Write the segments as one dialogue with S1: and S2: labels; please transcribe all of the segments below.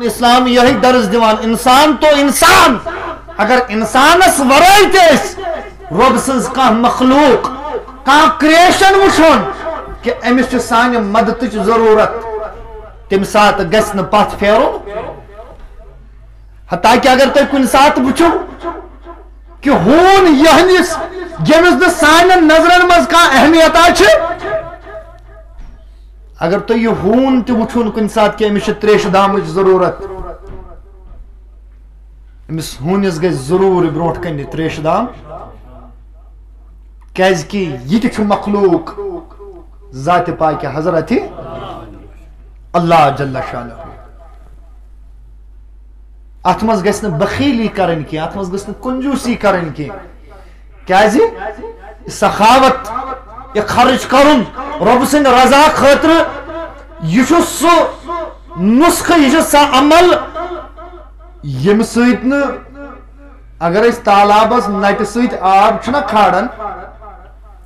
S1: اسلام یہی درس دیوان انسان تو انسان اگر انسانس ورائی تیس رب سنز کا مخلوق کا کریشن وچھون کہ امس سان مدد ضرورت تم سات گھن پت پھیرو حتیٰ کہ اگر تھی کن سات وچھو کہ ہون یہنس یمس نہ سان نظرن مز کا اہمیت اگر تھی یہ ہون تہ وچھون کن سات کہ امس تریش دام ضرورت امس ہونس گژھِ ضرور برونٹ کن تریش دام کیازکہ یہ تہ مخلوق ذات پاک حضرت اللہ جل شانہ ات مز گژھِ نہٕ بخیلی کرن کی ات مز گژھِ نہٕ کنجوسی کرن کی کیازِ سخاوت یہ خرچ کرن رب سند رضا خاطر یہ سہ نسخہ یہ سہ عمل یم سۭتۍ نہٕ اگر اس تالابس نٹہِ سۭتۍ آب چھُنہ کھارن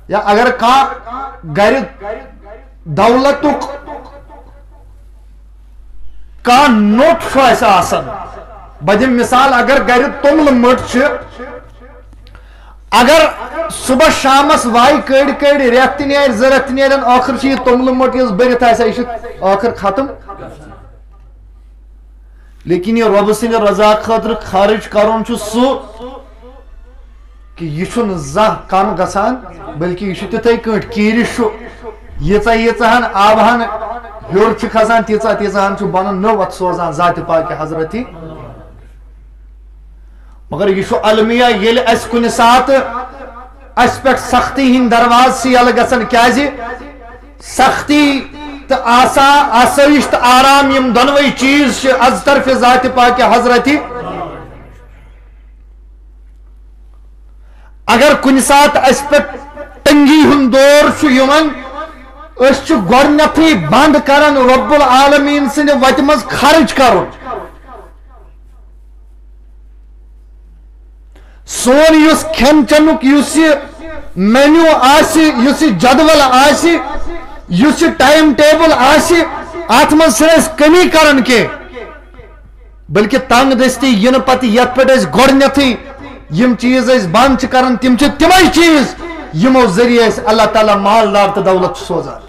S1: یا اگر کانٛہہ گرِ دولتُک کانٛہہ نوٚٹ چھُ اسہِ آسان بہٕ دِمہٕ مثال اگر گرِ توٚملہٕ مٔٹ چھِ اگر صبح شامس واے کٔڑۍ کٔڑۍ رٮ۪تھ تہِ نیرِ زٕ رٮ۪تھ تہِ نیرن ٲخر چھِ یہِ توٚملہٕ مٔٹ یۄس بٔرِتھ آسہِ یہِ چھِ ٲخر ختم لیکن یہ رب سٕنٛدِ رضا خٲطرٕ خرچ کرُن چھُ سُہ کہ یہ چھُنہٕ زانٛہہ کم گژھان بلکہ یہ چھُ تِتھے کٲٹھۍ کیٖرِش چھُ ییٖژاہ ییٖژاہن آبہن ہیوٚر چھُ کھسان تیٖژاہ تیٖژاہن چھُ بۄنہٕ نٔو وتھ سوزان ذاتِ پاکہِ حضرتی مگر یہ چھُ المیہ ییٚلہِ اسہِ کُنہِ ساتہٕ اسہِ پٮ۪ٹھ سختی ہٕنٛدۍ دروازٕ چھِ یلہٕ گژھان کیازِ سختی تو آسائش تو آرام یم دونوئی چیز از طرف ذات پاک حضرتی اگر کن سات اس پہ تنگی ہند دور یمن اس گۄڈنیتھٕے بند کران رب العالمین سند وتہِ مز خرچ کرن سون یُس کھٮ۪ن چٮ۪نُک یُس یہِ مینیو آسہِ یُس یہِ جدول آسہِ یُس یہِ ٹائم ٹیبل آسہِ اتھ منٛز چھِنہٕ أسۍ کمی کران کینٛہہ بلکہ تنگ دستی ینہٕ پتہٕ یتھ پٮ۪ٹھ أسۍ گۄڈنیتھٕے یم چیز أسۍ بند چھِ کران تِم چھِ تِمے چیز یمو ذریعہ أسۍ اللہ تعالیٰ مالدار تہٕ دولت چھُ سوزان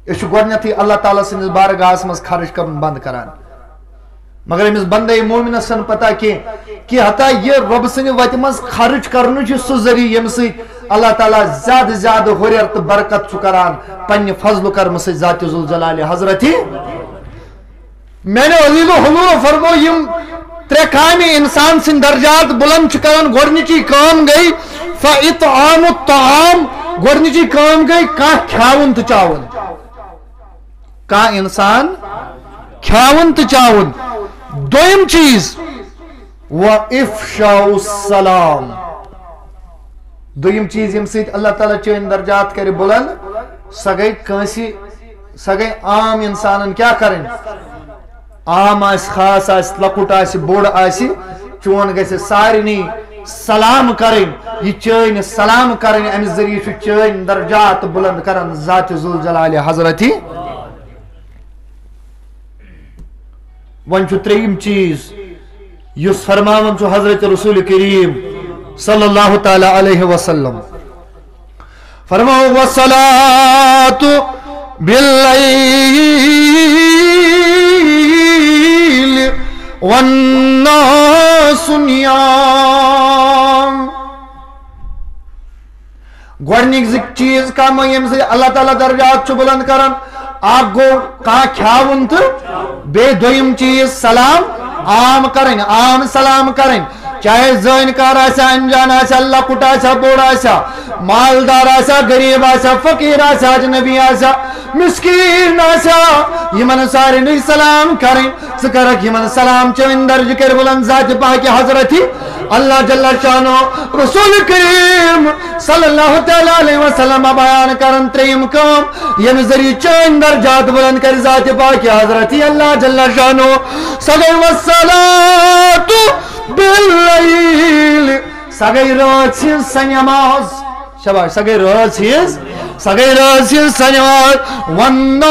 S1: أسۍ چھِ گۄڈنیتھٕے اللہ تعالیٰ سٕنٛدِس بارگاہس منٛز خرچ کرُن بند کران مگر امس بندے مومنس چھنہٕ پتہ کینٛہہ کہ حتیٰ یہ رب سٕنٛدِ وتہِ منٛز خرچ کرنُے چھُ سُہ ذریعہ ییٚمہِ سۭتۍ اللہ تعالیٰ زیادٕ زیادٕ ہُریر تہٕ برکت چھُ کران پننہِ فضلہٕ کرمہٕ سۭتۍ ذاتِ ذوالجلالِ حضرتی میانہِ عزیز و حضور فرمو یم ترے کامہِ انسان سٕنٛدۍ درجات بلند چھِ کران گۄڈنِچی کٲم گٔے فاطعام الطعام گۄڈنِچی کٲم گٔے کانٛہہ کھیاوُن تہٕ چاوُن کانٛہہ انسان کھیاوُن تہٕ چاوُن دوٚیِم چیٖز وافشاء السلام دوٚیِم چیٖز ییٚمہِ سۭتۍ اللہ تعالیٰ چٲنۍ درجات کرِ بلند سۄ گٔے کٲنٛسہِ سۄ گٔے عام انسانن کیٛاہ کرٕنۍ عام آسہِ خاص آسہِ لۄکُٹ آسہِ بوٚڑ آسہِ چون گژھِ سارنٕے سلام کرٕنۍ یہِ چٲنۍ سلام کرٕنۍ امہِ ذریعہ چھُ چٲنۍ درجات بلند کران ذاتِ ذوالجلالِ حضرتی وۄنۍ چھُ ترٛیٚیِم چیٖز یُس فرماوان چھُ حضرت رسول کریم صلی اللہ تعالی علیہ وسلم فرماؤ والصلاۃ باللیل والناس نیام گۄڈنِکۍ چیٖز کم ییٚمہِ سۭتۍ اللہ تعالیٰ درجات چھُ بلند کران اکھ گوٚو کانٛہہ کھیاوُن تہٕ بیٚیہِ دوٚیِم چیٖز سلام عام کرٕنۍ عام سلام کرٕنۍ چاہے زٲنکار آسیا انجان آسیا لۄکُٹ آسیا بوٚڑ آسیا مالدار آسیا غریب آسیا فقیر آسیا اجنبی آسیا مسکین آسیا یمن سارنٕے سلام کرٕنۍ ژٕ کرکھ یمن سلام چٲنۍ درجہٕ کٔرۍ بلند ذاتِ پاکہِ حضرتی اللہ جل شانو رسول کریم صلی اللہ تعالی علیہ وسلم بیان کرن ترٛیٚیِم کٲم ییٚمہِ ذریعہ چٲنۍ درجات بلند کرِ ذاتِ پاکہِ حضرتی اللہ جل شانو سۄ گٔے والصلاۃ باللیل سۄ گٔے رٲژ ہٕنٛز سۄ نٮ۪ماز شاباش سۄ گٔے رٲژ ہٕنٛز سۄ گٔے رٲژ ہٕنٛز سۄ نٮ۪ماز والناس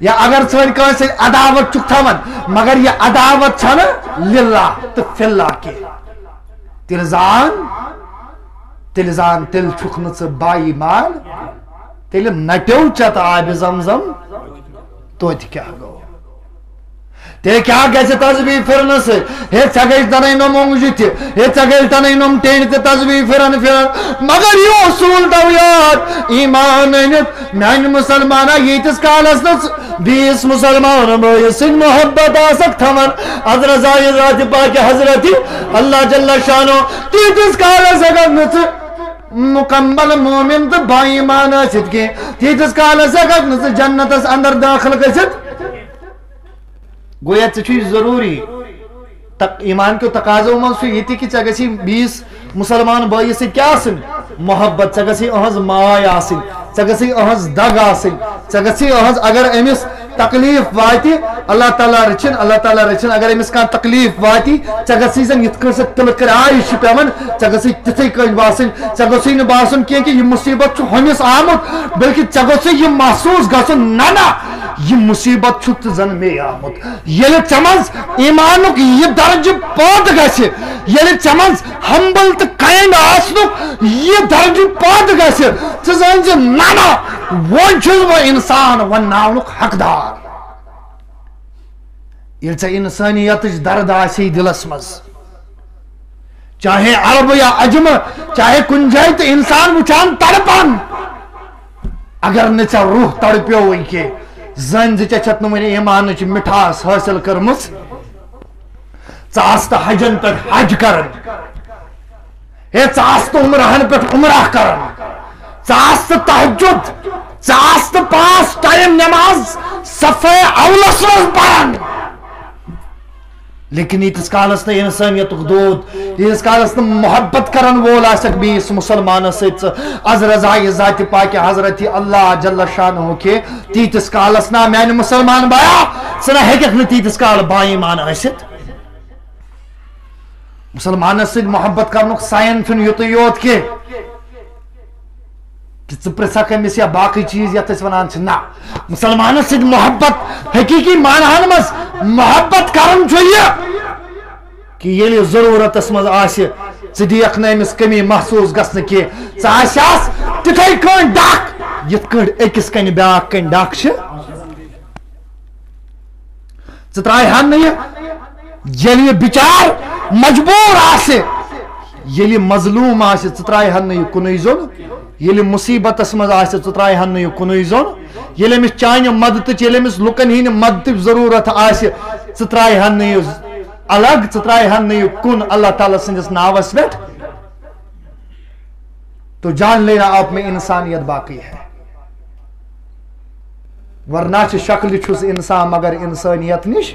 S1: یا اگر ثن کس عداوت چھ تھوان مگر یہ عداوت چھن للہ تو فی اللہ کی تیل زان چھک نا ژٕ با ایمان تیل نٹو چت آب زمزم توتہ کیا گو تیل کیا گژھِ تسبیح پھرنہٕ سۭتۍ ہے ژےٚ گٔے تنٕے نوٚم اوٚنٛگجہِ تہِ ہے ژےٚ گٔے تنٕے نوٚم ٹیٚنۍ تہِ تسبیح پھران مگر یہ اصوٗل تھاو یاد ایمان أنِتھ میانہِ مُسلمانا ییٖتِس کالس نہٕ بیٚیِس مُسلمان بٲیِس سۭتۍ محبت آسکھ تھاوان عزرائیل ذات پاک حضرت اللہ جل شانو تیٖتِس کالس اگر نہٕ ژٕ مکمل مومن تو با ایمان ٲسِتھ کینٛہہ تیٖتِس کالس ہٮ۪ککھ نہٕ ژٕ جنتس اندر داخل گٔژھِتھ گویا ژےٚ چھُے ضروٗری ایمان کیو تقاضو منٛز چھُ یہِ تہِ کہِ ژےٚ گژھی بیٚیِس مُسلمان بٲیِس سۭتۍ کیٛاہ آسٕنۍ محبت ژےٚ گژھی أہٕنٛز ماے آسٕنۍ ژےٚ گژھی أہٕنٛز دگ آسٕنۍ ژےٚ گژھی أہٕنٛز اگر أمِس تکلیٖف واتہِ اللہ تعالیٰ رٔچھِنۍ اگر أمِس کانٛہہ تکلیٖف واتہِ ژےٚ گژھی زن یِتھ کٲٹھۍ سۄ تِلہٕ کراے چھِ پٮ۪وان ژےٚ گژھی تِتھٕے کٲٹھۍ باسٕنۍ ژےٚ گوٚژھُے نہٕ باسُن کینٛہہ کہِ یہِ مُصیبت چھُ ہُمِس آمُت بلکہِ ژےٚ گوٚژھُے یہِ محسوٗس گژھُن نہ یہ مصیبت چھُ تہٕ زن مے آمُت ییٚلہِ ژےٚ منٛز ایمانُک یہِ درجہٕ پٲدٕ گژھِ ییٚلہِ ژےٚ منٛز ہمبل تہٕ کایِنٛڈ آسنُک یہِ درجہٕ پٲدٕ گژھِ ژٕ زٲنۍ زِ نہ وۄنۍ چھُس بہٕ اِنسان ونناونُک حقدار ییٚلہِ ژےٚ اِنسٲنیتٕچ درد آسی دِلس منٛز چاہے عرب یا عجم چاہے کُنہِ جایہِ تہٕ اِنسان وٕچھان تڑپان اگر نہٕ ژےٚ روح تڑپیوٕے کینٛہہ زن زِ ژےٚ چھَتھ نہٕ وُنہِ ایمانٕچ مِٹھاس حٲصِل کٔرمٕژ ژٕ آس تہٕ حجن پٮ۪ٹھ حج کران ہے ژٕ آس تہٕ عمرہن پٮ۪ٹھ عمرہ کران ژٕ آس تہٕ تہجد ژٕ آس تہٕ 5 ٹایم نٮ۪ماز صفے اولس منٛز پران لیکن ییٖتِس کالس نہٕ اِنسٲنیتُک دود ییٖتِس کالس نہٕ محبت کرن وول آسکھ بیٚیِس مُسلمانس سۭتۍ ژٕ عزرائیل ذاتِ پاکہِ حضرت اللہ جل شانہ کہِ تیٖتِس کالس نا میانہِ مُسلمان بایا ژٕ نہ ہیٚککھ نہٕ تیٖتِس کال با ایمان ٲسِتھ مُسلمانس سۭتۍ محبت کرنُک ساین چھُنہٕ یُتُے یوت کینٛہہ کہ ژٕ پرژھکھ أمِس یا باقٕے چیٖز یتھ أسۍ ونان چھِ نہ مُسلمانس سۭتۍ محبت حقیٖقی معناہن منٛز محبت کرُن چھُ یہِ کہ ییٚلہِ ضروٗرتس منٛز آسہِ ژٕ دِیکھ نہٕ أمِس کٔمی محسوٗس گژھنہٕ کینٛہہ ژٕ آسیٚس تِتھٕے کٲٹھۍ ڈکھ یِتھ کٲٹھۍ أکِس کنہِ بیٛاکھ کنہِ ڈکھ چھِ ژٕ ترٛایہن نہٕ یہِ ییٚلہِ یہِ بِچار مجبوٗر آسہِ ییٚلہِ مظلوٗم آسہِ ژٕ ترٛایہن نہٕ یہِ کُنُے زوٚن ییٚلہِ مُصیبتس منٛز آسہِ ژٕ ترٛایہن نہٕ یہِ کُنُے زوٚن ییٚلہِ أمِس چانہِ مدتٕچ ییٚلہِ أمِس لُکن ہٕنٛدِ مدتٕچ ضروٗرت آسہِ ژٕ ترٛایہن نہٕ یہِ الگ ژٕ ترٛایہن نہٕ یہِ کُن اللہ تعالیٰ سٕنٛدِس ناوس پٮ۪ٹھ تو جان لینا آپ میں انسانیت باقی ہے ورنہ چھِ شکلہِ چھُس انسان مگر انسانیت نِش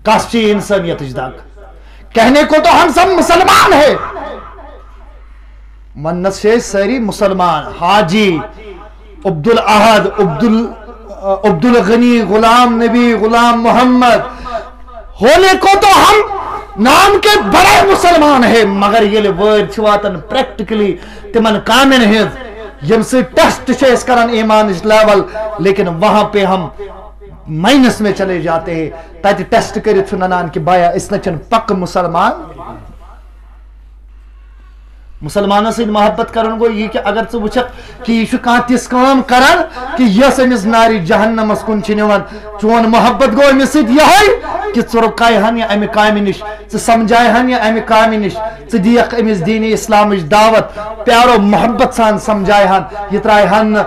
S1: کس چھِ انسانیتٕچ دگ کہنے کو تو ہم سب مسلمان ہے منت سے ساری مسلمان حاجی عبد الاحد عبد الغنی غلام نبی غلام محمد ہونے کو تو ہم نام کے بڑے مسلمان ہیں مگر یہ ورڈ چھ واتن پریکٹیکلی تمن کامن ہز یم سے ٹیسٹ چھے اس کرن ایمان لیول لیکن وہاں پہ ہم مائنس میں چلے جاتے ہیں تاکہ ٹیسٹ کرے چھو ننان کہ بایا اس نچن پک مسلمان مسلمانوں سے محبت کرن گو یہ کہ اگر ژٕ وٕچھکھ کہ یہ کانٛہہ تِژھ کٲم کران کہ یس أمِس نارِ جہنمس کُن چھِ نِوان چون محبت گو أمِس سۭتۍ یِہوٚے کہ ژٕ رُکایہن یہِ امہِ کامہِ نِش ژٕ سمجھایہن یہِ امہِ کامہِ نِش ژٕ دِیکھ أمِس دیٖنِ اسلامٕچ دعوت پیارو محبت سان سمجھایہن یہِ ترٛایہن نہٕ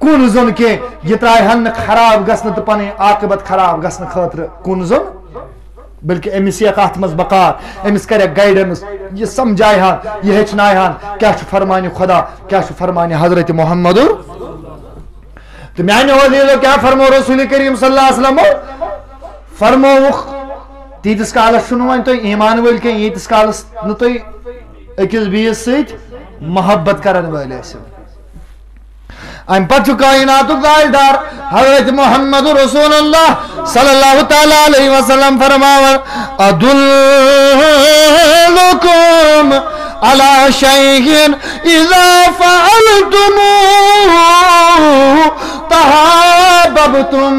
S1: کُن زوٚن کینٛہہ یہِ ترٛایہن نہٕ خراب گژھنہٕ تہٕ پنٕنۍ عاقبت خراب گژھنہٕ خٲطرٕ کُن زوٚن بلکہ أمِس یِیَکھ اتھ منٛز بقار أمِس کریکھ گایڈنس یہِ سمجھایہن یہِ ہیٚچھنایہن کیاہ چھُ فرمانہِ خدا کیاہ چھُ فرمانہِ حضرت محمد تہٕ میانہِ وزیٖرو کیاہ فرمو رسول کریم صلی اللہ علیہ وسلم فرمووُکھ تیٖتِس کالس چھُنہٕ وۄنۍ تُہۍ ایمان وٲلۍ کینٛہہ ییٖتِس کالس نہٕ تُہۍ أکِس بیٚیِس سۭتۍ محبت کرن وٲلۍ ٲسِو ام پتہ کائناتُک تاجدار حضرت محمد رسول اللہ صلی اللہ تعالی علیہ وسلم فرماون ادلکم علی شیء اذا فعلتموه تحاببتم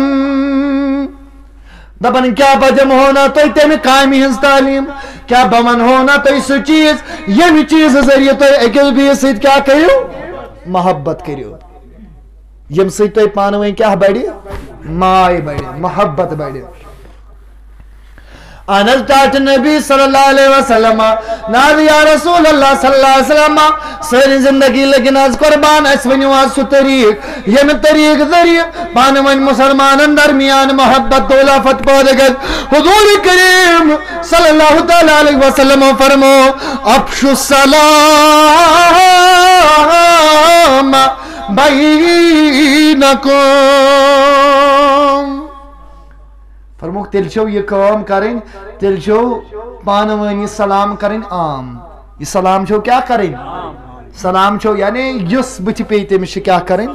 S1: دپن کیا بجم ہونا تو تمہ کامہ ہز تعلیم کیا بمن ہونا تو سہ چیز یم چیز ذریعہ تو اکس بیس ست کیا کرو محبت کرو یم ست تو پانہ ون کیا بڑی ماے بڑی محبت بڑی انس ٹاٹ نبی صلی اللہ علیہ وسلم نار یا رسول اللہ صلی اللہ علیہ وسلم ساری زندگی لگن آز قربان اس ونیو آز سو طریق یم طریق ذریعہ پان ون مسلمان درمیان محبت دولافت پودگت حضور کریم صلی اللہ تعالی علیہ وسلم فرمو افشو السلام بینکم فرموک تیل چھو یہ کام کریں تیل چھو پانوانی سلام کریں عام یہ سلام چھو کیا کریں سلام چھو یعنی یس بچ پیتے میں کیا کریں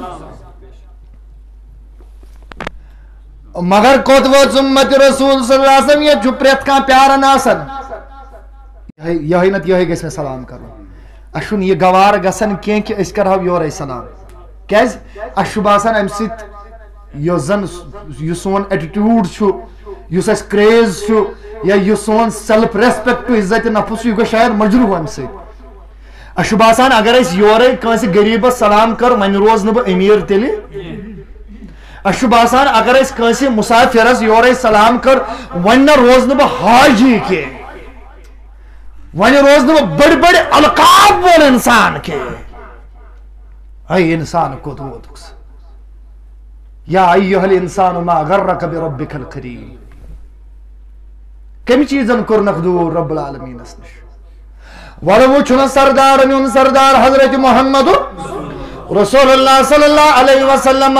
S1: مگر قطب امت رسول صلی اللہ علیہ وسلم یہ جو پریت کا پیارا ناسن یہی نت یہی گیس میں سلام کرو اشون یہ گوار گسن کین کہ اس کرو یور سلام کیز اشو باسن ام سیت یہ زن یہ سون ایٹیٹیوڈ چھو یس اس کریز چھو یا یہ سون سیلف ریسپیکٹ عزت نفس یہ گو شاید مجروح ام سیت اشو باسان اگر اس یورے کانسی غریب سلام کر من روز نبو امیر تیلی اشو باسان اگر اس کانسی مسافر یورے سلام کر ون روز نبو حاجی کے ون روز نبو بڑی بڑی القاب وول انسان کے اے انسان کو تو دکس یا ایوہ الانسان ما غرک بربک الکریم کمی چیزن کرنک دور رب العالمین اسنش ولو چھنا سردار میون سردار حضرت محمد رسول اللہ صلی اللہ علیہ وسلم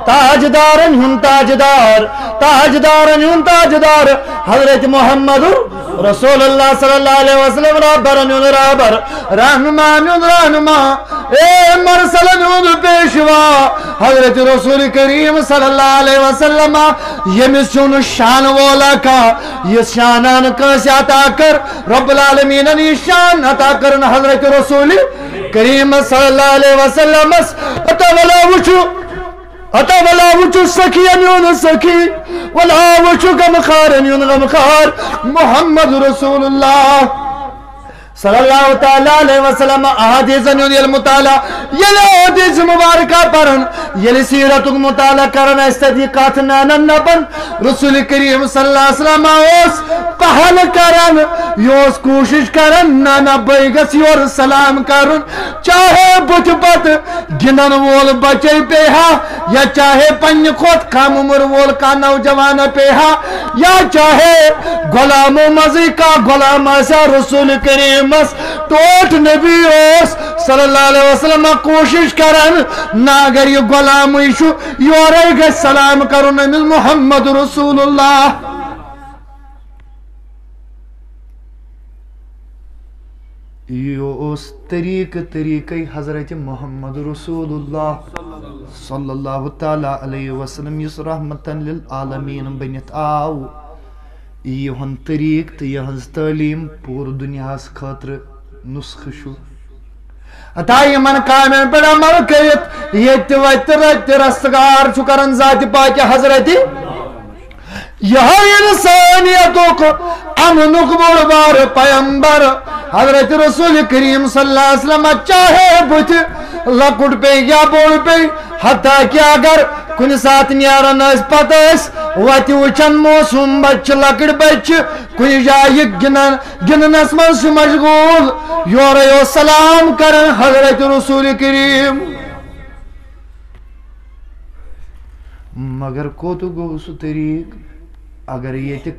S1: تاجدار ہن تاجدار تاجدار ہن تاجدار حضرت محمد رسول اللہ صلی اللہ علیہ وسلم رابر ہن رابر رہنما ہن رہنما اے مرسل ہن پیشوا حضرت رسول کریم صلی اللہ علیہ وسلم یمس چون شان والا کا یہ شانان کس عطا کر رب العالمین نے شان عطا کرن حضرت رسول کریم صلی اللہ علیہ وسلم اتا ولا وچو سکی انیون سکی ولا وچو غمخار انیون غمخار محمد رسول اللہ صلی اللہ تعالیٰ علیہ وسلم احادیث انیون المطالعہ یلی احادیث مبارکہ پرن یلی سیرتک مطالعہ کرن استدیقات نانن نبن رسول کریم صلی اللہ علیہ وسلم اس پہل کرن یوس کوشش کرن نانا بیگس یور سلام کرن چاہے بچ پت گنن وول بچے پیہا یا چاہے پنج خود کم عمر وول کا نوجوان پیہا یا چاہے غلام مزی کا غلام ایسا رسول کریم ٹوٹ نبی اس صلی اللہ علیہ وسلم کوشش کرن نا اگر یہ غلام ایشو یورے گا سلام کرن نبی محمد رسول اللہ یہ اس طریقہ حضرت محمد رسول اللہ صلی اللہ تعالیٰ علیہ وسلم یس رحمتاً للعالمین بنیت آو یہ طریق تو یہ تعلیم پور دنیا خاطر نسخ شو اتا یمن کامن پر عمل کرت یہ وت رت رستگار چھ کرن ذات پاک حضرت یہ انسانیتک امنک بڑ بار پیمبر حضرت رسول کریم صلی اللہ علیہ وسلم چاہے بت لکٹ پہ یا بوڑ پہ حتیٰ کہ اگر کن سات نیارن اس پتہ اس وتی وچن موسم بچ لکڑ بچ کن جائے گننس من سے مشغول یورے سلام کرن حضرت رسول کریم مگر کو تو گو سو طریق اگر یہ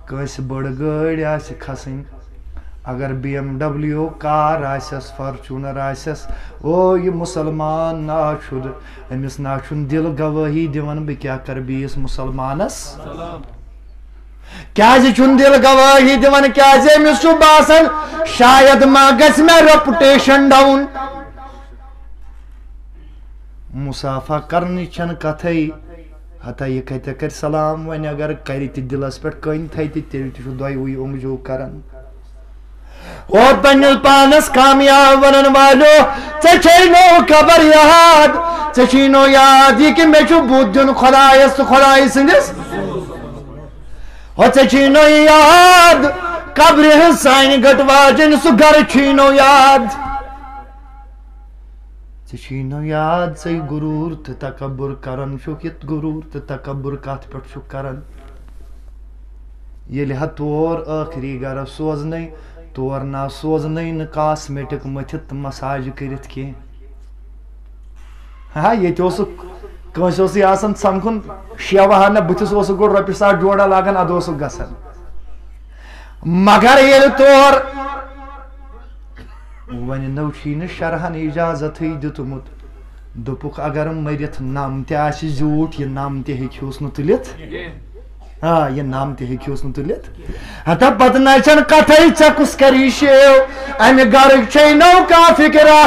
S1: کس بڑ گاڑی آس کھسن اگر BMW کار آسس فارچونر آسس او یہ مسلمان ناشد امس ناشن دل گواہی دیون بہ کیا کر بیس مسلمانس کیا چون دل گواہی دیون کیا امس چھ باسان شاید ما گژھ مے ریپوٹیشن ڈاؤن مسافہ کرنی چھن کتھے حتیٰ یہ کہتے کر سلام ون اگر کر دلس پہ کن تھے تیل دۄیوٕے اونگجو کران اور پنس پانس کامیاب ونن والو ژے چھے نو خبر یاد ژےٚ یاد یہ کہ مےٚ چھُ بُتھ دیُن خۄدایس تہٕ خۄدایہِ سٕنٛدِس ژےٚ یاد قبرِ ہٕنٛز سانہِ گٔٹہٕ واجٮ۪ن سُہ گرٕ چھُے یاد ژےٚ یاد ژٕ غروٗر تہٕ تکبُر کران چھُکھ یہِ غروٗر تہٕ تکبُر کتھ پٮ۪ٹھ چھُکھ کران ییٚلہِ ہا تور ٲخری گرٕ سوزنَے تور نا سوزنَے نہٕ کاسمیٹِک مٔتھِتھ تہٕ مساج کٔرِتھ کینٛہہ ہا ییٚتہِ اوسُکھ کٲنٛسہِ اوسُے آسان سمکھُن شیوہا نہ بٕتھِس اوسُکھ گۄڈٕ رۄپیہِ ساس جوڑا لاگان اَدٕ اوسُکھ گژھان مگر ییٚلہِ تور وۄنۍ نو چھُے نہٕ شرحن اجازتھٕے دیُتمُت دوٚپُکھ اگر مٔرِتھ نم تہِ آسہِ زیوٗٹھ یہِ نم تہِ ہیٚکہوس نہٕ تُلِتھ یہ نام تہِ ہیٚکہوس نہٕ تُلِتھ ہتا پتہٕ نہ چھنہٕ کتھے ژےٚ کُس کری شیو امہِ گرٕکۍ چھے نو کانٛہہ فِکرا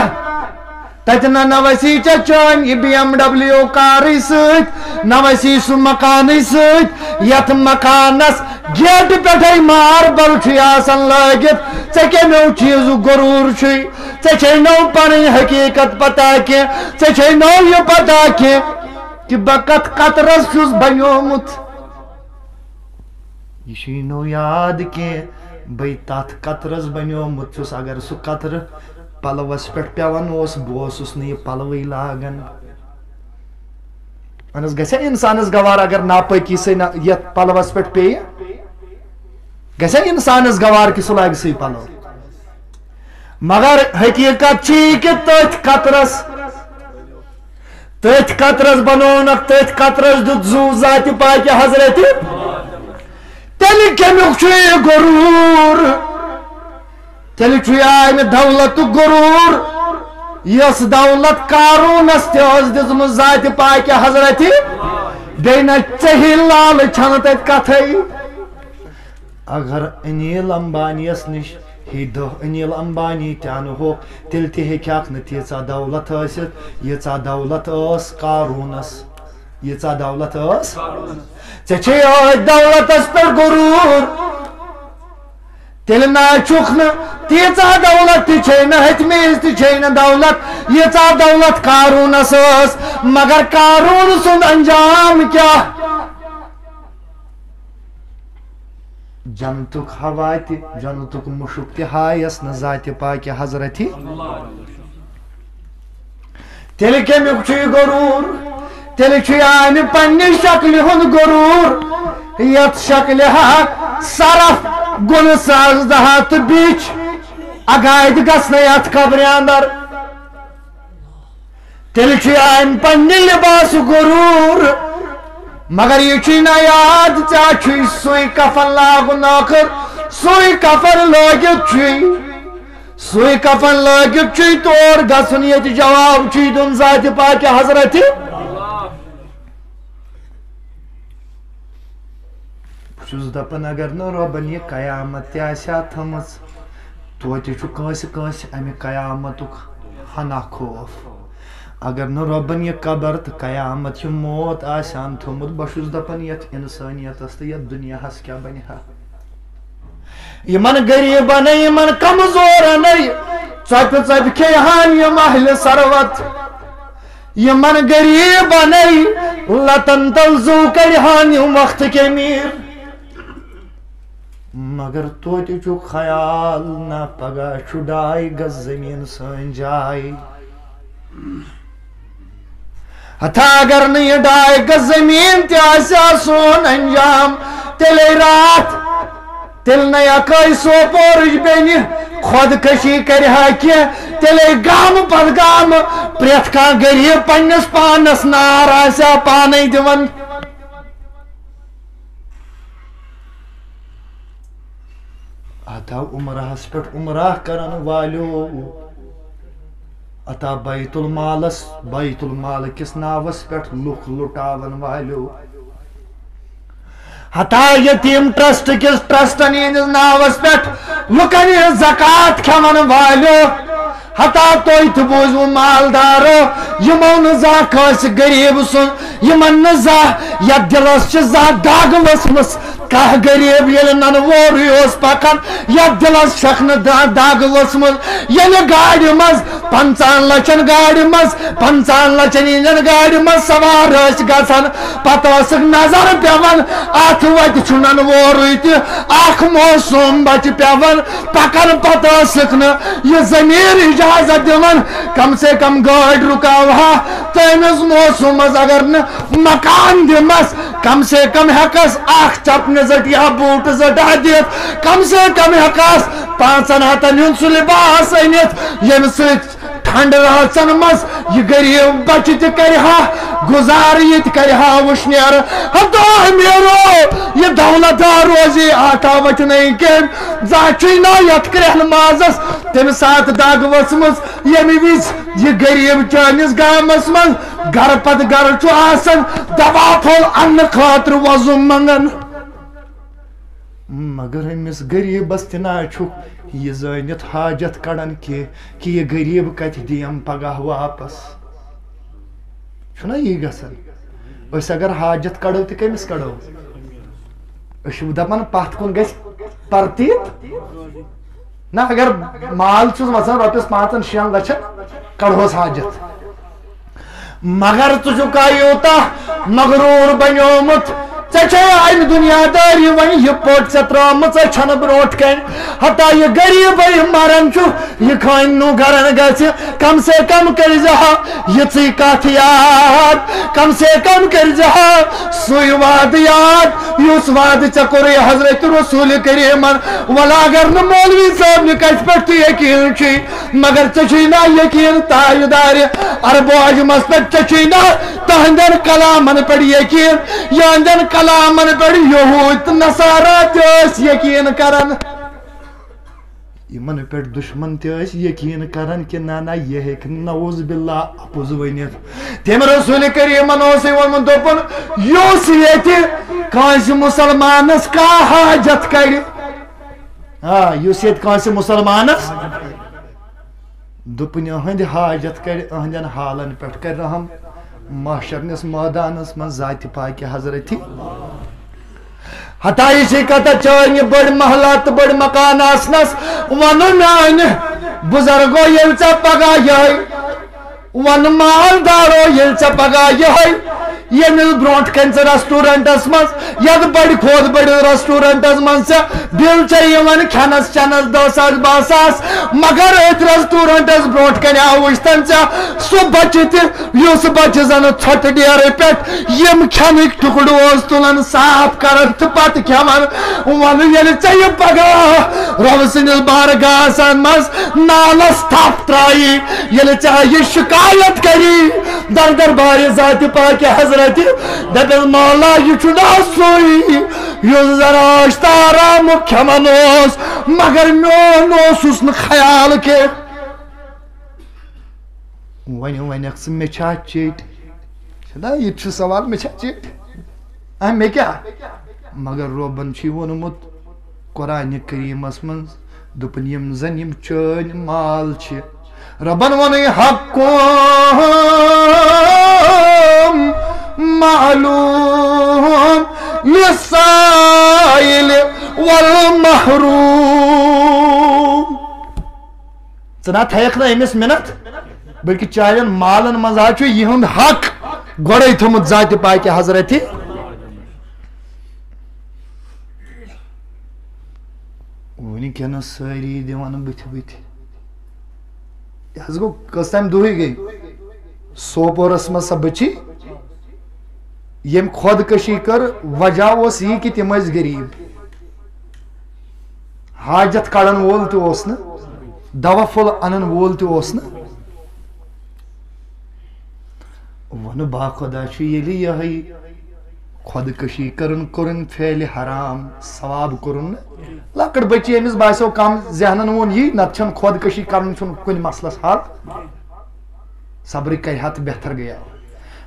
S1: تتہِ نہ وسی ژےٚ چٲنۍ یہِ BMW کارٕے سۭتۍ نہ وسی سُہ مکانٕے سۭتۍ یتھ مکانس گیٹہٕ پٮ۪ٹھے ماربل چھُے آسان لٲگِتھ ژےٚ کمیو چیٖزُک غروٗر چھُے ژےٚ چھے نو پنٕنۍ حقیٖقت پتہ کینٛہہ ژےٚ چھے نو یہِ پتہ کینٛہہ کہ بہٕ کتھ قطرس چھُس بنیومُت یہ چھُے نو یاد کینٛہہ بے تتھ قطرس بنیومُت چھُس اگر سُہ قطرٕ پلوس پٮ۪ٹھ پیوان اوس بہٕ اوسُس نہٕ یہِ پلوٕے لاگان وۄنۍ حظ گژھِ انسانس گوار اگر ناپٲکی سۭتۍ یتھ پلوس پٮ۪ٹھ پیٚیہِ گژھِ انسانس گوار کہ سُہ لاگہِ سُے پلو مگر حقیٖقت چھِ یہِ کہ تٔتھۍ قطرس بنوونکھ تٔتھۍ قطرس دیُت زُو ذاتِ پاکہِ حضرتِ تیٚلہِ کمیُک چھُ یہِ غروٗر تیٚلہِ چھُ امہِ دولتُک غروٗر یۄس دولت قارونس تہِ ٲس دِژمٕژ ذاتِ پاکہِ حضرتِ بیٚیہِ نہ ژےٚ لالہٕ چھنہٕ تتہِ کتھے اگر انیل امبانی یس نِش ہے دہ انیل امبانی تہِ انہوکھ تیٚلہِ تہِ ہیٚکہَکھ نہٕ تیٖژاہ دولت ٲسِتھ ییٖژاہ دولت ٲس قارونس ییٖژاہ دولت ٲس ژےٚ چھے أتھۍ دولتس پٮ۪ٹھ غروٗر تیٚلہِ نہ چھُکھ نہٕ تیٖژاہ دولت تہِ چھے نہٕ ہیٚتمٕژ تہِ چھے نہٕ دولت ییٖژاہ دولت قارونس ٲس مگر قارون سُنٛد انجام کیٛاہ جنتُک ہوا تہِ جنتُک مُشُک تہِ ہایس نہٕ ذاتِ پاکہِ حضرتِ تیٚلہِ کمیُک چھُ یہِ غروٗر تیٚلہِ چھُ امہِ پننہِ شکلہِ ہُنٛد غروٗر یتھ شکلہِ ہا صرف گُنہٕ سازدہا تہٕ بیٚچھ اگادِ گژھنَے اتھ قبرِ اندر تیٚلہِ چھُ امہِ پننہِ لباسُک غروٗر مگر یہِ چھُے نہ یاد ژےٚ چھُے سُے کفن لاگُن ٲخر سُے کفن لٲگِتھ چھُے تور گژھُن ییٚتہِ جواب چھُے دیُن ذاتِ پاکہِ حضرتِ بہٕ چھُس دپان اگر نہٕ رۄبن یہِ قیامت تہِ آسہِ ہا تھٲمٕژ توتہِ چھُ کٲنٛسہِ کٲنٛسہِ امہِ قیامتُک ہنا خوف اگر نہٕ رۄبن یہِ قبر تہٕ قیامت یہِ موت آسہِ ہن تھوٚمُت بہٕ چھُس دپان یتھ انسٲنیتس تہٕ یتھ دُنیاہس کیٛاہ بنہِ ہا یِمن غریٖبنٕے یِمن کمزورنٕے ژۄپہِ ژۄپہِ کھیٚیہِ ہن یِم اہلِ ثروت یِمن غریٖبنٕے لتن تل زُو کڑِ ہن یِم وقتٕکۍ أمیٖر مگر توتہِ چھُ خیال نہ پگاہ چھُ ڈاے گز زٔمیٖن سٲنۍ جاے ہتھا اگر نہٕ یہِ ڈاے گز زٔمیٖن تہِ آسہِ ہا سون انجام تیٚلے راتھ تیٚلہِ نَے اکٲے سوپورٕچ بیٚنہِ خۄدکٔشی کرِ ہا کینٛہہ تیٚلے گامہٕ پتہٕ گامہٕ پرٛٮ۪تھ کانٛہہ غریٖب پننِس پانس نار آسہِ ہا پانے دِوان اتا عمرہس پٮ۪ٹھ عمرہ کرن والیو اتا بیت المال کِس ناوس پٮ۪ٹھ لُکھ لُٹاون والیو ہتا یتیٖم ٹرسٹ کِس ٹرسٹن ہٕنٛدِس ناوس پٮ۪ٹھ لُکن ہٕنٛز زکات کھٮ۪ون والیو ہتا تُہۍ تہِ بوٗزِو مالدارو یِمو نہٕ زانٛہہ کٲنٛسہِ غریٖب سُنٛد یِمن نہٕ زانٛہہ یتھ دِلس چھِ زانٛہہ دگ ؤژھمٕژ کھہ غریب یل نن وورے اوس پکان یا دلس شخن دگ ؤژمٕژ ییٚلہِ گاڑِ منٛز 50 لچھن گاڑِ منٛز 50 لچھن ہِنٛدٮ۪ن گاڑِ منٛز سوار ٲسۍ گژھان پتہٕ ٲسکھ نظر پیوان اتھ وتہِ چھُنن وورٕے تہِ اکھ موسوم بچہِ پیوان پکان پتہٕ ٲسکھ نہٕ یہِ ضمیٖر اجازت دِوان کم سے کم گاڑ رُکاوہا تٔمِس موسومس اگر نہٕ مکان دِمس کم سے کم ہیکس اکھ چپنہِ زٹ یا بوٗٹہٕ زٹا دِتھ کم سے کم ہیکس 500 ہُنٛد سُہ لباس أنِتھ ییٚمہِ سۭتۍ ٹھنڈ رٲژن منٛز یہِ غریٖب بچہِ تہِ کرِہا گُزارٕ یہِ تہِ کرِہا وُشنیر دۄہ نیرو یہِ دولت دار روزِ آٹا وتہِ نہٕ کینٛہہ زانٛہہ نا یتھ کرٛہنہٕ مازس تمہِ ساتہٕ دگ ؤژھمٕژ ییٚمہِ وِزِ یہِ غریٖب چٲنِس گامس منٛز گرٕ پتہٕ گرٕ چھُ آسان دوا پھوٚل اننہٕ خٲطرٕ وۄزُم منٛگان مگر أمِس غریٖبس تہِ نا چھُکھ یہِ زٲنِتھ حاجت کڑان کینٛہہ کہِ یہِ غریٖب کتہِ دِیم پگاہ واپس چھُنا یی گژھان أسۍ اگر حاجت کڑو تہِ کٔمِس کڑو أسۍ چھِ دپان پتھ کُن گژھِ ترتیٖب نہ اگر مال چھُس وسان رۄپیس 5-6 لچھن کڑہوس حاجت مگر ژٕ چھُکھا یوٗتاہ مغروٗر بنیومُت ژےٚ چھے امہِ دُنیا دٲری وۄنۍ یہِ پوٚٹ ژےٚ ترٲومٕژ چھنہٕ برونٛٹھ کنہِ ہتا یہِ غریٖبٕے مران چھُ یہِ خٲنۍ نوٗ گرن گژھِ کم سے کم کٔرزِہا یِژٕے کتھ یاد کم سے کم کٔرزِہا سُے وعدٕ یاد یُس وعدٕ ژےٚ کوٚرُے حضرت رسول کریٖمن وَلہٕ اگر نہٕ مولوی صٲبنہِ کتھِ پٮ۪ٹھ تہِ یقیٖن چھُے مگر ژےٚ چھُے نا یقیٖن تاجدارِ اربو اجمس پٮ۪ٹھ ژےٚ چھُے نا تہنٛدٮ۪ن کلامن پٮ۪ٹھ یقیٖن یہنٛدٮ۪ن کلامن پٮ۪ٹھ یہوٗدۍ تہٕ نصارا تہِ ٲسۍ یقیٖن کران یِمن پٮ۪ٹھ دُشمن تہِ ٲسۍ یقیٖن کران کہِ نہ نہ یہِ ہیٚکہِ نہٕ نعوذ باللہ اپُز ؤنِتھ تٔمۍ رسول کریٖمن اوسُے ووٚنمُت دوٚپُن یُس ییٚتہِ کٲنٛسہِ مُسلمانس کانٛہہ حاجت کرِ یُس ییٚتہِ کٲنٛسہِ مُسلمانس دوٚپُن یِہنٛدِ حاجت کرِ یِہنٛدٮ۪ن حالن پٮ۪ٹھ کرِ رحم محشرنِس مٲدانس منٛز ذاتہِ پاکہِ حضرتِ ہتا یہِ چھے کتھ چٲنہِ بٔڑۍ محلہ تہٕ بٔڑۍ مکان آسنس ونہٕ میانہِ بُزرگو ییٚلہِ ژےٚ پگاہ یِہے ون مالدارو ییٚلہِ ژےٚ پگاہ یِہے ییٚمِس برونٛٹھ کنہِ ژٕ ریسٹورنٹس منٛز یتھ بڑِ کھۄتہٕ بٔڑِس ریسٹورنٹس منٛز ژےٚ بِل چھے یِوان کھٮ۪نس چٮ۪نس 10 ساس 12 ساس مگر أتھۍ ریسٹورنٹس برونٛٹھ کنہِ آو وٕچھتن ژےٚ سُہ بچہِ تہِ یُس بچہِ زن ژھۄٹہٕ ڈیرٕ پٮ۪ٹھ یِم کھٮ۪نٕکۍ ٹُکڑٕ اوس تُلان صاف کران تہٕ پتہٕ کھٮ۪وان ون ییٚلہِ ژےٚ یہِ پگاہ رۄبہٕ سٕنٛدِس بارگاہس منٛز نالس تھپھ ترٛایی ییٚلہِ ژےٚ یہِ شکایت کری در دربارِ ذاتہِ پاکہِ حضرت دپیس مولا یہ چھُنا سُے یُس زن اشتارامُک کھٮ۪وان اوس مگر میون اوسُس نہٕ خیال کینٛہہ وۄنۍ ونکھ ژٕ مےٚ چھا چیٚٹۍ چھُنا یہِ تہِ چھُ سوال مےٚ چھا چیٚٹۍ مےٚ کیٛاہ مگر رۄبن چھُے ووٚنمُت قرآنہِ کریٖمس منٛز دوٚپُن یِم زن یِم چٲنۍ مال چھِ رۄبن ووٚنُے حقُم معلوم للسائل والمحروم ژٕ نا تھایکھ نہٕ أمِس مِنت بلکہِ چانٮ۪ن مالن منٛز حظ چھُ یِہُنٛد حق گۄڈے تھوٚمُت ذاتہِ پاکہِ حضرتِ وٕنکٮ۪نس سٲری دِوان بٕتھِ بٕتھِ یہِ حظ گوٚو کٔژ تام دۄہٕے گٔے سوپورس منٛز سۄ بٔچی ییٚمۍ خۄدکٔشی کٔر وجہ اوس یی کہِ تِم ٲسۍ غریٖب حاجت کڑن وول تہِ اوس نہٕ دوا پھوٚل انن وول تہِ اوس نہٕ ووٚنہٕ با خۄدا چھُ ییٚلہِ یِہے خۄدکٔشی کٔرٕن کوٚرُن فعلہِ حرام ثواب کوٚرُن نہٕ لۄکٕٹ بٔچی أمِس باسیو کم ذہنن ووٚن یی نتہٕ چھنہٕ خۄدکٔشی کرُن چھُنہٕ کُنہِ مسلس حل صبرٕے کرِہا تہٕ بہتر گٔیاو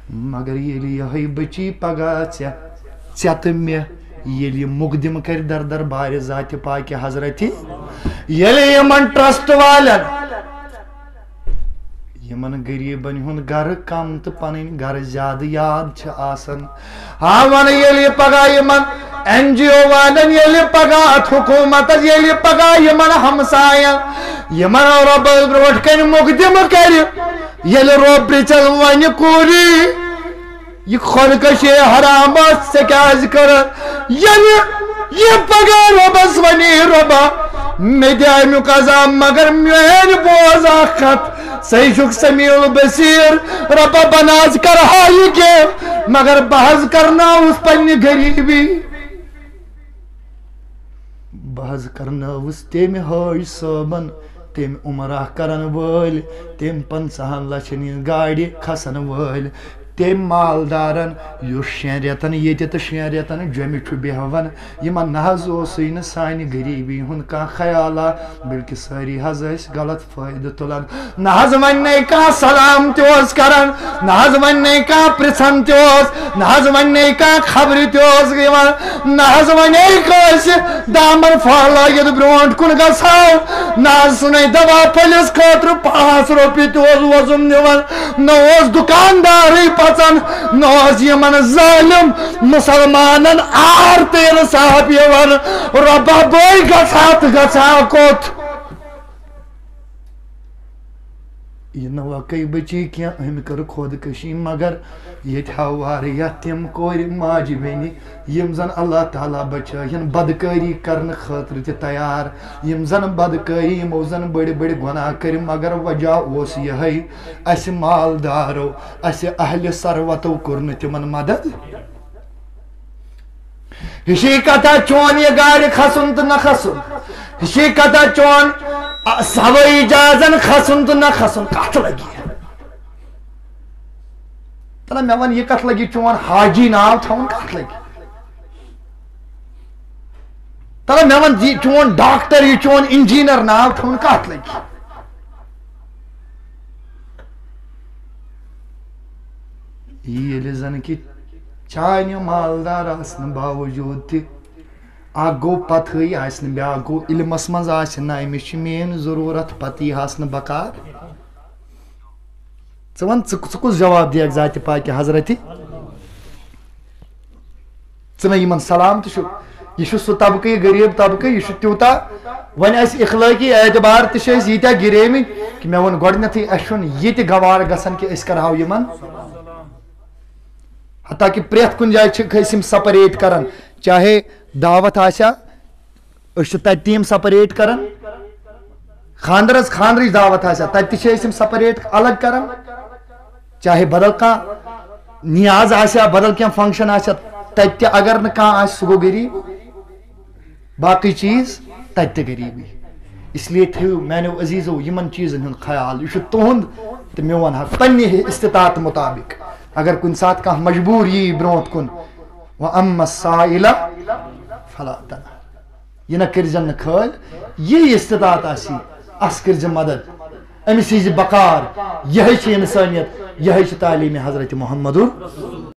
S1: مگر ییٚلہِ یِہے بٔچی پگاہ ژےٚ تہٕ مےٚ ییٚلہِ یہِ مُقدِم کرِ در دربارِ ذاتہِ پاکہِ حضرتِ ییٚلہِ یِمن ٹرسٹ والٮ۪ن یِمن غریٖبن ہُنٛد گرٕ کم تہٕ پنٕنۍ گرٕ زیادٕ یاد چھِ آسان ون ییٚلہِ یہِ پگاہ یِمن NGO والن یلی پگات حکومت یلی پگا یمن ہمساین یمن رب بروٹ کن مقدم کر یلی رب چل ون کوری یہ خودکشی حرام سے کیا ذکر یلی یہ پگا ربس ونی ربا میں دے امیک عذاب مگر میری بوز خط صحیح سمیع البصیر ربا بناز کر ہائی کے مگر بحث کرنا اس پنی غریبی بحث کرنا اس تیم ہائی صابن تیم عمرہ کرن وال تیم 50 لچھنی گاڑی کھسن وال تیم مالدارن یو 6 ریتن یہ تو 6 ریتن جمع بیہوان یمن نحظ ن سانہ غریبی ہند کھانا خیالہ بلکہ ساری حظ غلط فائدہ تلان نحظ ون کھانا سلام تس کران نحظ ون کھانا پرژھان تس نحظ ون کھانا خبر تس نحظ ون دامن پھل لگت برونٹ کن گھو نحظ سن دوا پھلس خاطر 5 روپیہ تس وزم نوان نہ دکاندار نوز یمن ظالم مسلمانن آر تیل صاحب یوان ربا بوئی گھات گھا کوت یہ نہ واقعی بچی کیا ہم کر خودکشی مگر یہ واریاہ تم کور ماجہ بینی یم زن اللہ تعالیٰ بچائن بدکاری کرنے خاطر تہ تیار یم زن بدکاری یمو زن بڑی بڑی گناہ کر مگر وجہ اس یہ اس مالدارو اس اہل ثروتو کور تمن مدد ہشی کتھا چون یہ گاڑی کھسن تو نہ کھسن ہشی کتھا چون ہوٲیی جہازن کھسن تو نہ کھسن کت لگی تلا مے ون یہ کت لگی چون حاجی ناو تھون کت لگی تلا مے ون چون ڈاکٹر یہ چون انجینئر ناو تھون کت لگی یہ زن کہ چانہ مالدار آسن باوجود تہ گو پتھائی آسن بیا گو علمس مز آسن امس مین ضرورت پتہ آسن بکار ون کس جواب دیکھ ذات پاک حضرت ثم سلام تہ یہ سہ طبقہ غریب طبقہ یہ تیوتا ون اس اخلاقی اعتبار تہ یتیا گریمت کہ مے ون گۄڈنیتھٕے اس یہ تہ گوار گژھان کہ اس کرہو یمن حتیٰ کہ پریت کن جائے سپریٹ کران چاہے دعوت آسیا تیم سپریٹ کران خاندرس خاندرچ دعوت آسیا تم سپریٹ الگ کران چاہے بدل کھانا نیاز آسیا بدل کی فنکشن آسیا تت اگر نہ کھانا سہ گو غریب باقی چیز تت غریبی اس لیے تھو میانو عزیزو یمن چیزن ہند خیال یہ تہند تو میون حق پنہ استطاعت مطابق اگر کن سات کھانا مجبور یہ برونٹ کن وَأَمَّا السَّائِلَ فَلَا تَنْهَرْ یہ نہ کرزن کھال یہ استطاعت آسی اس کرز مدد امس بکار یہ انسانیت یہ تعلیم حضرت محمد